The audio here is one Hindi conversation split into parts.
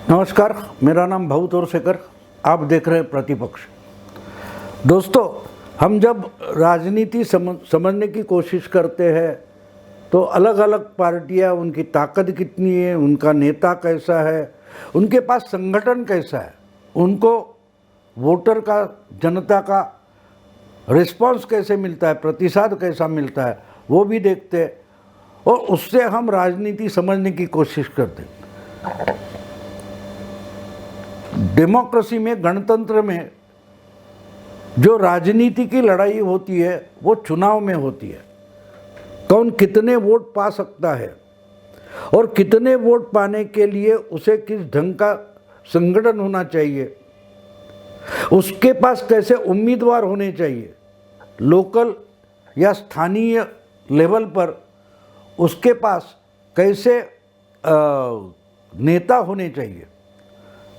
नमस्कार, मेरा नाम भाऊ तोरसेकर। आप देख रहे हैं प्रतिपक्ष। दोस्तों, हम जब राजनीति समझने की कोशिश करते हैं तो अलग अलग पार्टियां, उनकी ताकत कितनी है, उनका नेता कैसा है, उनके पास संगठन कैसा है, उनको वोटर का, जनता का रिस्पांस कैसे मिलता है, प्रतिसाद कैसा मिलता है, वो भी देखते हैं और उससे हम राजनीति समझने की कोशिश करते हैं। डेमोक्रेसी में, गणतंत्र में जो राजनीति की लड़ाई होती है वो चुनाव में होती है। कौन कितने वोट पा सकता है और कितने वोट पाने के लिए उसे किस ढंग का संगठन होना चाहिए, उसके पास कैसे उम्मीदवार होने चाहिए, लोकल या स्थानीय लेवल पर उसके पास कैसे नेता होने चाहिए,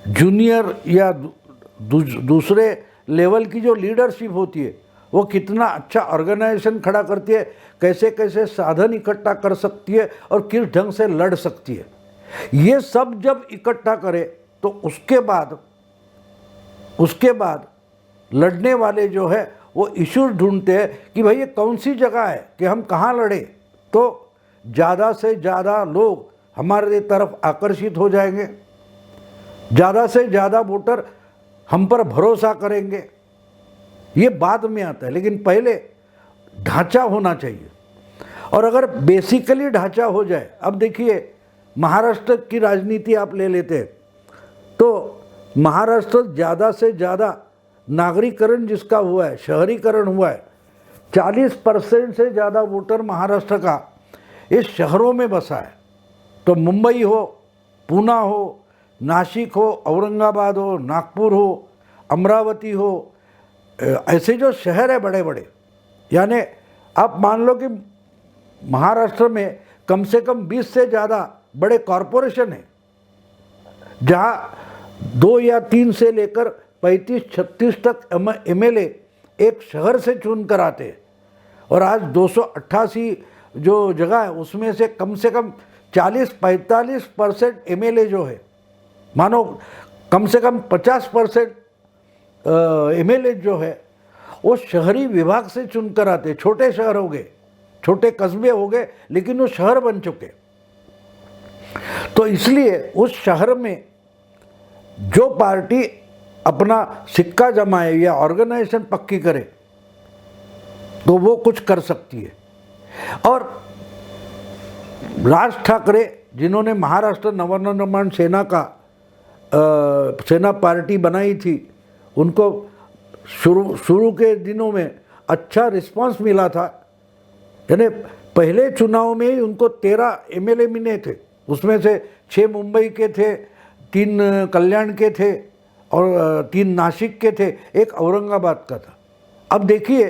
जूनियर या दूसरे लेवल की जो लीडरशिप होती है वो कितना अच्छा ऑर्गेनाइजेशन खड़ा करती है, कैसे कैसे साधन इकट्ठा कर सकती है और किस ढंग से लड़ सकती है। ये सब जब इकट्ठा करे तो उसके बाद लड़ने वाले जो है वो इश्यूज ढूंढते हैं कि भाई ये कौन सी जगह है कि हम कहाँ लड़े तो ज़्यादा से ज़्यादा लोग हमारे तरफ आकर्षित हो जाएंगे, ज़्यादा से ज़्यादा वोटर हम पर भरोसा करेंगे। ये बाद में आता है, लेकिन पहले ढांचा होना चाहिए। और अगर बेसिकली ढांचा हो जाए, अब देखिए महाराष्ट्र की राजनीति आप ले लेते हैं तो महाराष्ट्र ज़्यादा से ज़्यादा नागरीकरण जिसका हुआ है, शहरीकरण हुआ है, 40% से ज़्यादा वोटर महाराष्ट्र का इस शहरों में बसा है। तो मुंबई हो, पूना हो, नासिक हो, औरंगाबाद हो, नागपुर हो, अमरावती हो, ऐसे जो शहर है बड़े बड़े, यानी आप मान लो कि महाराष्ट्र में कम से कम 20 से ज़्यादा बड़े कॉरपोरेशन हैं, जहाँ 2 या 3 से लेकर 35-36 तक एमएलए एक शहर से चुन कर आते हैं। और आज 288 जो जगह है उसमें से कम 40-45% एमएलए जो है, मानो कम से कम 50% एमएलए जो है वो शहरी विभाग से चुनकर आते। छोटे शहर हो गए, छोटे कस्बे हो गए, लेकिन वो शहर बन चुके। तो इसलिए उस शहर में जो पार्टी अपना सिक्का जमाए या ऑर्गेनाइजेशन पक्की करे तो वो कुछ कर सकती है। और राज ठाकरे जिन्होंने महाराष्ट्र नवनिर्माण सेना पार्टी बनाई थी, उनको शुरू के दिनों में अच्छा रिस्पांस मिला था। यानी पहले चुनाव में ही उनको 13 एमएलए मिले थे, उसमें से 6 मुंबई के थे, 3 कल्याण के थे और 3 नासिक के थे, एक औरंगाबाद का था। अब देखिए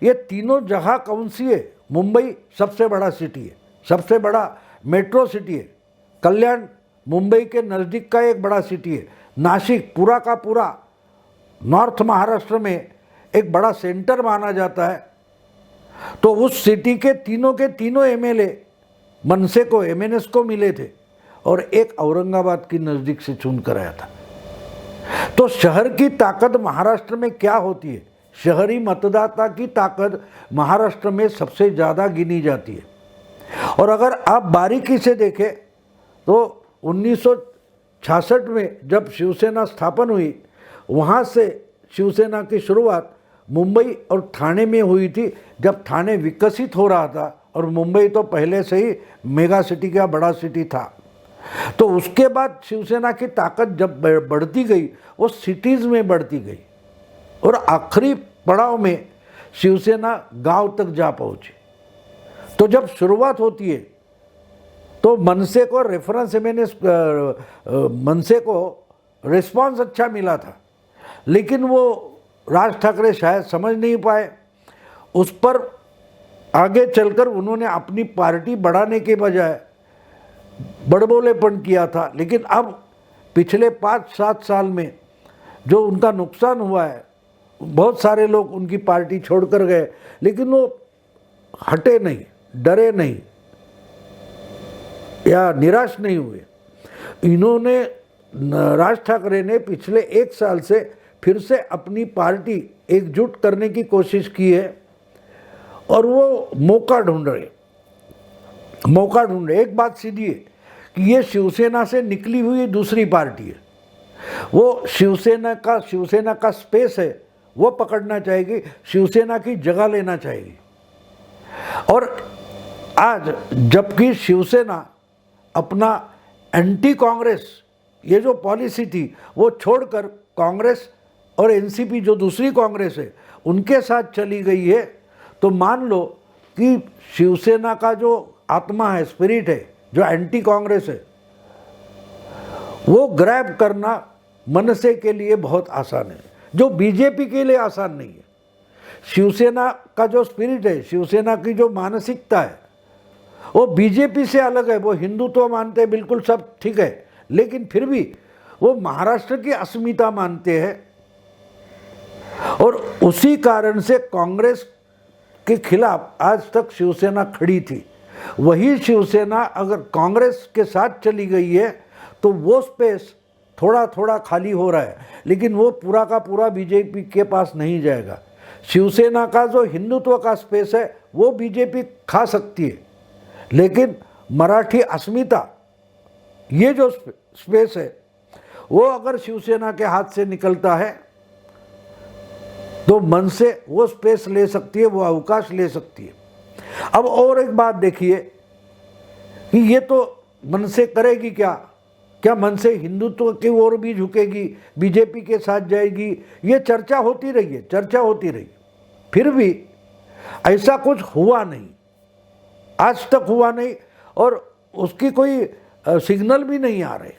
ये तीनों जगह कौन सी है? मुंबई सबसे बड़ा सिटी है, सबसे बड़ा मेट्रो सिटी है। कल्याण मुंबई के नज़दीक का एक बड़ा सिटी है। नासिक पूरा का पूरा नॉर्थ महाराष्ट्र में एक बड़ा सेंटर माना जाता है। तो उस सिटी के तीनों एमएलए मनसे को, एमएनएस को मिले थे और एक औरंगाबाद की नज़दीक से चुन कर आया था। तो शहर की ताकत महाराष्ट्र में क्या होती है? शहरी मतदाता की ताकत महाराष्ट्र में सबसे ज़्यादा गिनी जाती है। और अगर आप बारीकी से देखें तो 1966 में जब शिवसेना स्थापन हुई, वहाँ से शिवसेना की शुरुआत मुंबई और ठाणे में हुई थी, जब ठाणे विकसित हो रहा था और मुंबई तो पहले से ही मेगा सिटी का बड़ा सिटी था। तो उसके बाद शिवसेना की ताकत जब बढ़ती गई वो सिटीज़ में बढ़ती गई और आखिरी पड़ाव में शिवसेना गांव तक जा पहुंची। तो जब शुरुआत होती है तो मनसे को मनसे को रिस्पांस अच्छा मिला था, लेकिन वो राज ठाकरे शायद समझ नहीं पाए। उस पर आगे चलकर उन्होंने अपनी पार्टी बढ़ाने के बजाय बड़बोलेपन किया था। लेकिन अब पिछले 5-7 साल में जो उनका नुकसान हुआ है, बहुत सारे लोग उनकी पार्टी छोड़कर गए, लेकिन वो हटे नहीं, डरे नहीं या निराश नहीं हुए। इन्होंने राज ठाकरे ने पिछले 1 साल से फिर से अपनी पार्टी एकजुट करने की कोशिश की है और वो मौका ढूंढ रहे। एक बात सीधी है कि ये शिवसेना से निकली हुई दूसरी पार्टी है, वो शिवसेना का स्पेस है वो पकड़ना चाहेगी, शिवसेना की जगह लेना चाहेगी। और आज जबकि शिवसेना अपना एंटी कांग्रेस ये जो पॉलिसी थी वो छोड़कर कांग्रेस और एनसीपी जो दूसरी कांग्रेस है उनके साथ चली गई है, तो मान लो कि शिवसेना का जो आत्मा है, स्पिरिट है, जो एंटी कांग्रेस है, वो ग्रैब करना मनसे के लिए बहुत आसान है, जो बीजेपी के लिए आसान नहीं है। शिवसेना का जो स्पिरिट है, शिवसेना की जो मानसिकता है वो बीजेपी से अलग है। वो हिंदुत्व मानते हैं, बिल्कुल सब ठीक है, लेकिन फिर भी वो महाराष्ट्र की अस्मिता मानते हैं और उसी कारण से कांग्रेस के खिलाफ आज तक शिवसेना खड़ी थी। वही शिवसेना अगर कांग्रेस के साथ चली गई है तो वो स्पेस थोड़ा थोड़ा खाली हो रहा है, लेकिन वो पूरा का पूरा बीजेपी के पास नहीं जाएगा। शिवसेना का जो हिंदुत्व का स्पेस है वो बीजेपी खा सकती है, लेकिन मराठी अस्मिता ये जो स्पेस है वो अगर शिवसेना के हाथ से निकलता है तो मन से वो स्पेस ले सकती है, वो अवकाश ले सकती है। अब और एक बात देखिए कि ये तो मन से करेगी क्या मन से हिंदुत्व की ओर भी झुकेगी, बीजेपी के साथ जाएगी, ये चर्चा होती रही। फिर भी ऐसा कुछ हुआ नहीं, आज तक हुआ नहीं और उसकी कोई सिग्नल भी नहीं आ रहे।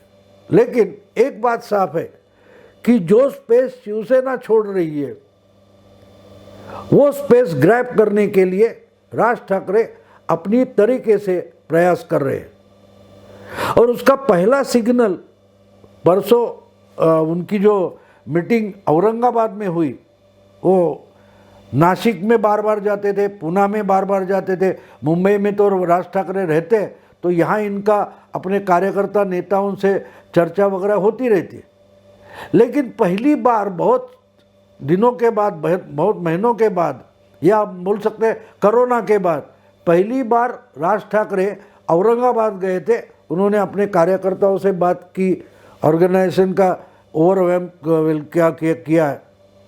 लेकिन एक बात साफ है कि जो स्पेस शिवसेना छोड़ रही है वो स्पेस ग्रैब करने के लिए राज ठाकरे अपनी तरीके से प्रयास कर रहे हैं। और उसका पहला सिग्नल परसों उनकी जो मीटिंग औरंगाबाद में हुई, वो नासिक में बार बार जाते थे, पुणे में बार बार जाते थे, मुंबई में तो राज ठाकरे रहते तो यहाँ इनका अपने कार्यकर्ता नेताओं से चर्चा वगैरह होती रहती। लेकिन पहली बार बहुत दिनों के बाद, बहुत महीनों के बाद, या आप बोल सकते हैं कोरोना के बाद, पहली बार राज ठाकरे औरंगाबाद गए थे। उन्होंने अपने कार्यकर्ताओं से बात की, ऑर्गेनाइजेशन का ओवरवेम क्या किया है,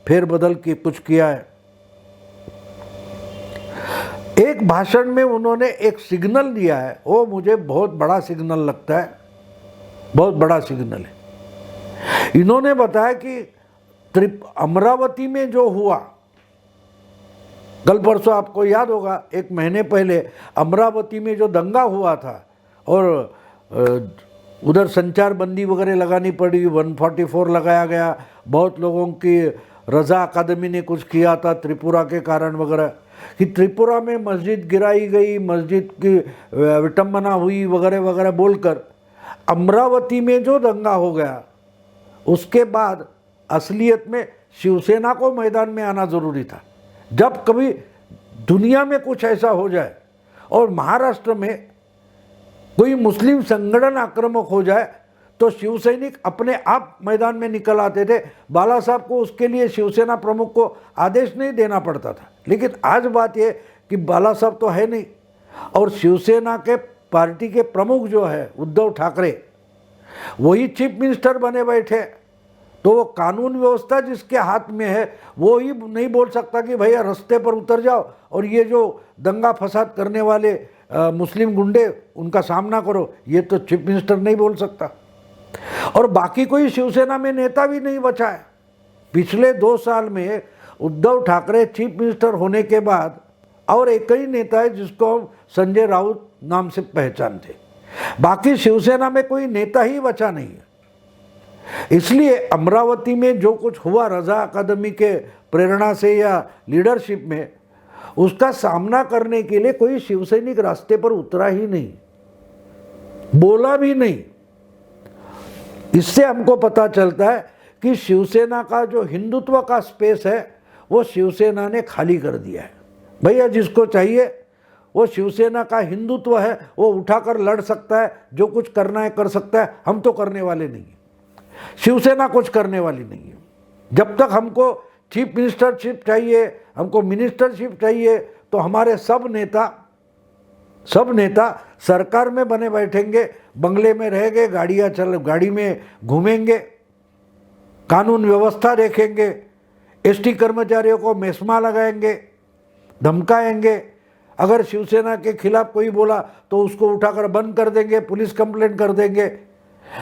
फेरबदल की कुछ किया है। एक भाषण में उन्होंने एक सिग्नल दिया है, वो मुझे बहुत बड़ा सिग्नल लगता है, बहुत बड़ा सिग्नल है। इन्होंने बताया कि अमरावती में जो हुआ, कल परसों आपको याद होगा 1 महीने पहले अमरावती में जो दंगा हुआ था और उधर संचार बंदी वगैरह लगानी पड़ी, 144 लगाया गया, बहुत लोगों की रजा अकादमी ने कुछ किया था त्रिपुरा के कारण वगैरह, कि त्रिपुरा में मस्जिद गिराई गई, मस्जिद की विटंबना हुई वगैरह वगैरह बोलकर अमरावती में जो दंगा हो गया, उसके बाद असलियत में शिवसेना को मैदान में आना ज़रूरी था। जब कभी दुनिया में कुछ ऐसा हो जाए और महाराष्ट्र में कोई मुस्लिम संगठन आक्रामक हो जाए तो शिवसैनिक अपने आप मैदान में निकल आते थे। बाला साहब को उसके लिए शिवसेना प्रमुख को आदेश नहीं देना पड़ता था। लेकिन आज बात यह कि बाला साहब तो है नहीं और शिवसेना के पार्टी के प्रमुख जो है उद्धव ठाकरे, वही चीफ मिनिस्टर बने बैठे, तो वो कानून व्यवस्था जिसके हाथ में है वो ही नहीं बोल सकता कि भैया रास्ते पर उतर जाओ और ये जो दंगा फसाद करने वाले मुस्लिम गुंडे उनका सामना करो, ये तो चीफ मिनिस्टर नहीं बोल सकता। और बाकी कोई शिवसेना में नेता भी नहीं बचा है। पिछले 2 साल में उद्धव ठाकरे चीफ मिनिस्टर होने के बाद और एक ही नेता है जिसको हम संजय राउत नाम से पहचानते, बाकी शिवसेना में कोई नेता ही बचा नहीं है। इसलिए अमरावती में जो कुछ हुआ रजा अकादमी के प्रेरणा से या लीडरशिप में, उसका सामना करने के लिए कोई शिवसैनिक रास्ते पर उतरा ही नहीं, बोला भी नहीं। इससे हमको पता चलता है कि शिवसेना का जो हिंदुत्व का स्पेस है वो शिवसेना ने खाली कर दिया है। भैया जिसको चाहिए वो शिवसेना का हिंदुत्व है, वो उठाकर लड़ सकता है, जो कुछ करना है कर सकता है, हम तो करने वाले नहीं। शिवसेना कुछ करने वाली नहीं है। जब तक हमको चीफ मिनिस्टरशिप चाहिए, हमको मिनिस्टरशिप चाहिए, तो हमारे सब नेता सरकार में बने बैठेंगे, बंगले में रहेंगे, गाड़ी में घूमेंगे, कानून व्यवस्था देखेंगे, एसटी कर्मचारियों को मेस्मा लगाएंगे, धमकाएंगे। अगर शिवसेना के खिलाफ कोई बोला तो उसको उठाकर बंद कर देंगे, पुलिस कंप्लेंट कर देंगे।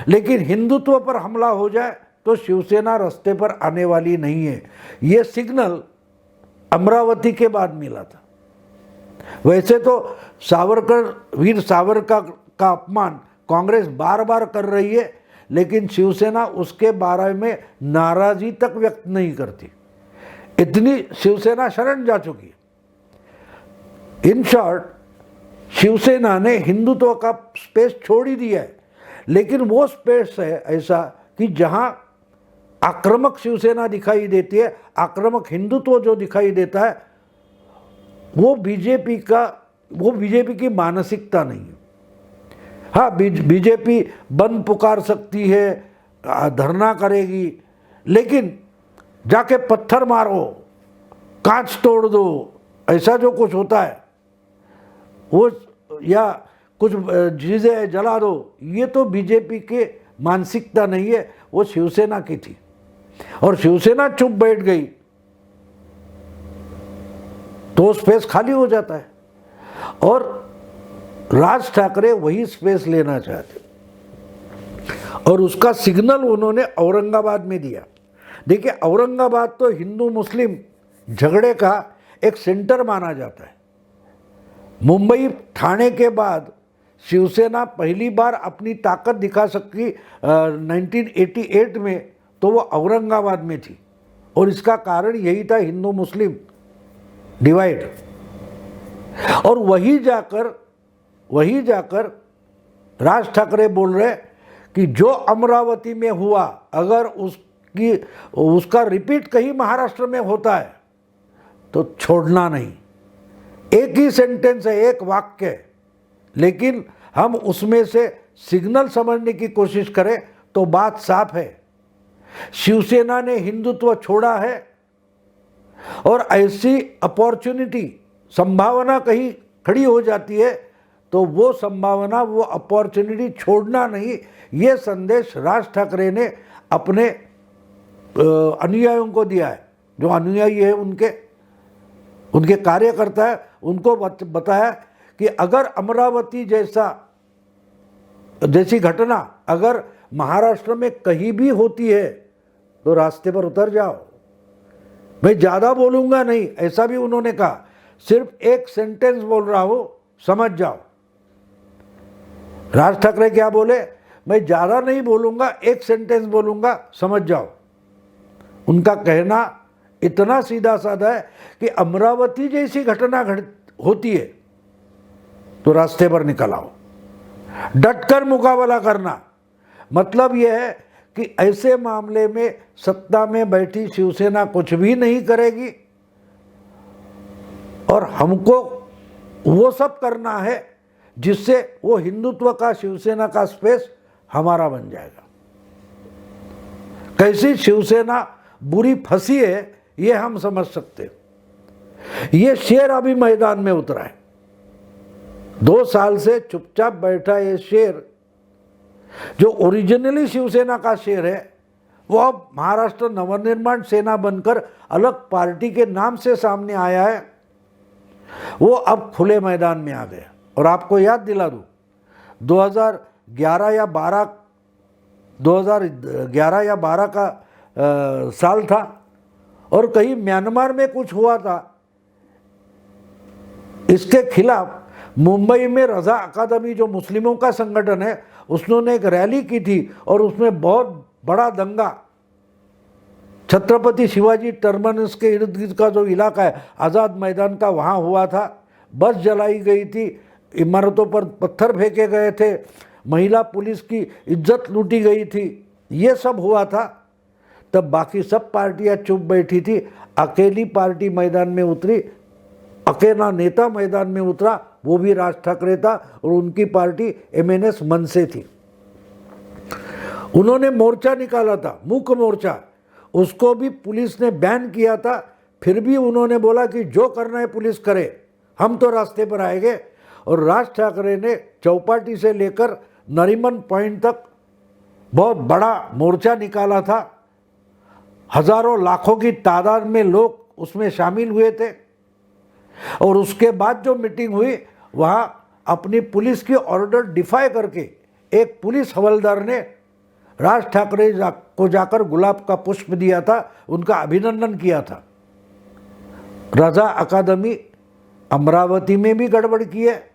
लेकिन हिंदुत्व पर हमला हो जाए तो शिवसेना रास्ते पर आने वाली नहीं है। ये सिग्नल अमरावती के बाद मिला था। वैसे तो वीर सावरकर का अपमान कांग्रेस बार बार कर रही है, लेकिन शिवसेना उसके बारे में नाराजगी तक व्यक्त नहीं करती। इतनी शिवसेना शरण जा चुकी है। इन शॉर्ट, शिवसेना ने हिंदुत्व का स्पेस छोड़ ही दिया है, लेकिन वो स्पेस है ऐसा कि जहां आक्रामक शिवसेना दिखाई देती है, आक्रामक हिंदुत्व जो दिखाई देता है, वो बीजेपी की मानसिकता नहीं है। हाँ, बीजेपी बंद पुकार सकती है, धरना करेगी, लेकिन जाके पत्थर मारो, कांच तोड़ दो, ऐसा जो कुछ होता है वो, या कुछ चीज़ें जला दो, ये तो बीजेपी के मानसिकता नहीं है, वो शिवसेना की थी। और शिवसेना चुप बैठ गई तो स्पेस खाली हो जाता है, और राज ठाकरे वही स्पेस लेना चाहते, और उसका सिग्नल उन्होंने औरंगाबाद में दिया। देखिए, औरंगाबाद तो हिंदू मुस्लिम झगड़े का एक सेंटर माना जाता है। मुंबई ठाणे के बाद शिवसेना पहली बार अपनी ताकत दिखा सकी 1988 में, तो वो औरंगाबाद में थी, और इसका कारण यही था हिंदू मुस्लिम डिवाइड। और वही जाकर राज ठाकरे बोल रहे कि जो अमरावती में हुआ, अगर उसका रिपीट कहीं महाराष्ट्र में होता है तो छोड़ना नहीं। एक ही सेंटेंस है, एक वाक्य है, लेकिन हम उसमें से सिग्नल समझने की कोशिश करें तो बात साफ है। शिवसेना ने हिंदुत्व छोड़ा है, और ऐसी अपॉर्चुनिटी, संभावना कहीं खड़ी हो जाती है तो वो संभावना, वो अपॉर्चुनिटी छोड़ना नहीं। ये संदेश राज ठाकरे ने अपने अनुयायियों को दिया है। जो अनुयायी है, उनके कार्यकर्ता है, उनको बताया कि अगर अमरावती जैसी घटना अगर महाराष्ट्र में कहीं भी होती है तो रास्ते पर उतर जाओ। मैं ज़्यादा बोलूँगा नहीं, ऐसा भी उन्होंने कहा। सिर्फ एक सेंटेंस बोल रहा हूँ, समझ जाओ। राज ठाकरे क्या बोले? मैं ज़्यादा नहीं बोलूँगा, एक सेंटेंस बोलूँगा, समझ जाओ। उनका कहना इतना सीधा साधा है कि अमरावती जैसी घटना होती है तो रास्ते पर निकल आओ, डटकर मुकाबला करना। मतलब यह है कि ऐसे मामले में सत्ता में बैठी शिवसेना कुछ भी नहीं करेगी, और हमको वो सब करना है जिससे वो हिंदुत्व का, शिवसेना का स्पेस हमारा बन जाएगा। कैसी शिवसेना बुरी फंसी है ये हम समझ सकते हैं। ये शेर अभी मैदान में उतरा है। 2 साल से चुपचाप बैठा ये शेर, जो ओरिजिनली शिवसेना का शेर है, वो अब महाराष्ट्र नवनिर्माण सेना बनकर अलग पार्टी के नाम से सामने आया है। वो अब खुले मैदान में आ गया। और आपको याद दिला दूं, 2011 या 12 का साल था, और कहीं म्यांमार में कुछ हुआ था। इसके खिलाफ मुंबई में रजा अकादमी, जो मुस्लिमों का संगठन है, उसने एक रैली की थी, और उसमें बहुत बड़ा दंगा, छत्रपति शिवाजी टर्मिनस के इर्द गिर्द का जो इलाका है, आज़ाद मैदान का, वहाँ हुआ था। बस जलाई गई थी, इमारतों पर पत्थर फेंके गए थे, महिला पुलिस की इज्जत लूटी गई थी, ये सब हुआ था। तब बाकी सब पार्टियां चुप बैठी थी, अकेली पार्टी मैदान में उतरी, अकेला नेता मैदान में उतरा, वो भी राज ठाकरे था, और उनकी पार्टी MNS मनसे थी। उन्होंने मोर्चा निकाला था, मूक मोर्चा, उसको भी पुलिस ने बैन किया था। फिर भी उन्होंने बोला कि जो करना है पुलिस करे, हम तो रास्ते पर आएंगे। और राज ठाकरे ने चौपाटी से लेकर नरीमन पॉइंट तक बहुत बड़ा मोर्चा निकाला था। हजारों लाखों की तादाद में लोग उसमें शामिल हुए थे। और उसके बाद जो मीटिंग हुई, वहाँ अपनी पुलिस की ऑर्डर डिफाई करके एक पुलिस हवलदार ने राज ठाकरे को जाकर गुलाब का पुष्प दिया था, उनका अभिनंदन किया था। रजा अकादमी अमरावती में भी गड़बड़ की है,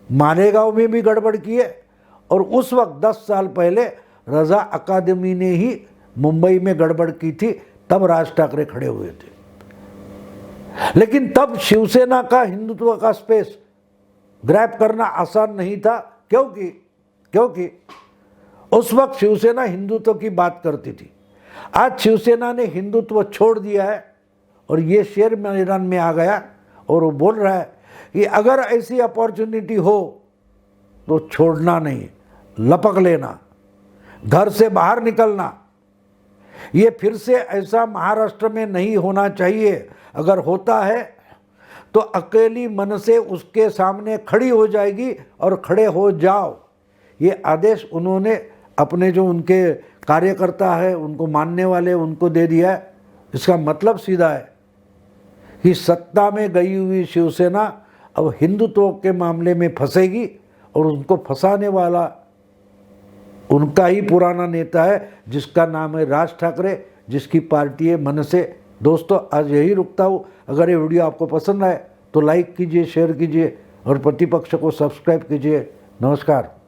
मालेगांव में भी गड़बड़ की है, और उस वक्त 10 साल पहले रजा अकादमी ने ही मुंबई में गड़बड़ की थी, तब राज ठाकरे खड़े हुए थे। लेकिन तब शिवसेना का हिंदुत्व का स्पेस ग्रैब करना आसान नहीं था, क्योंकि उस वक्त शिवसेना हिंदुत्व की बात करती थी। आज शिवसेना ने हिंदुत्व छोड़ दिया है और ये शेर मैदान में आ गया और वो बोल रहा है कि अगर ऐसी अपॉर्चुनिटी हो तो छोड़ना नहीं, लपक लेना, घर से बाहर निकलना। ये फिर से ऐसा महाराष्ट्र में नहीं होना चाहिए। अगर होता है तो अकेली मन से उसके सामने खड़ी हो जाएगी और खड़े हो जाओ। ये आदेश उन्होंने अपने जो उनके कार्यकर्ता है, उनको मानने वाले, उनको दे दिया है। इसका मतलब सीधा है कि सत्ता में गई हुई शिवसेना अब हिंदुत्व के मामले में फंसेगी और उनको फंसाने वाला उनका ही पुराना नेता है, जिसका नाम है राज ठाकरे, जिसकी पार्टी है मनसे। दोस्तों, आज यही रुकता हूँ। अगर ये वीडियो आपको पसंद आए तो लाइक कीजिए, शेयर कीजिए और प्रतिपक्ष को सब्सक्राइब कीजिए। नमस्कार।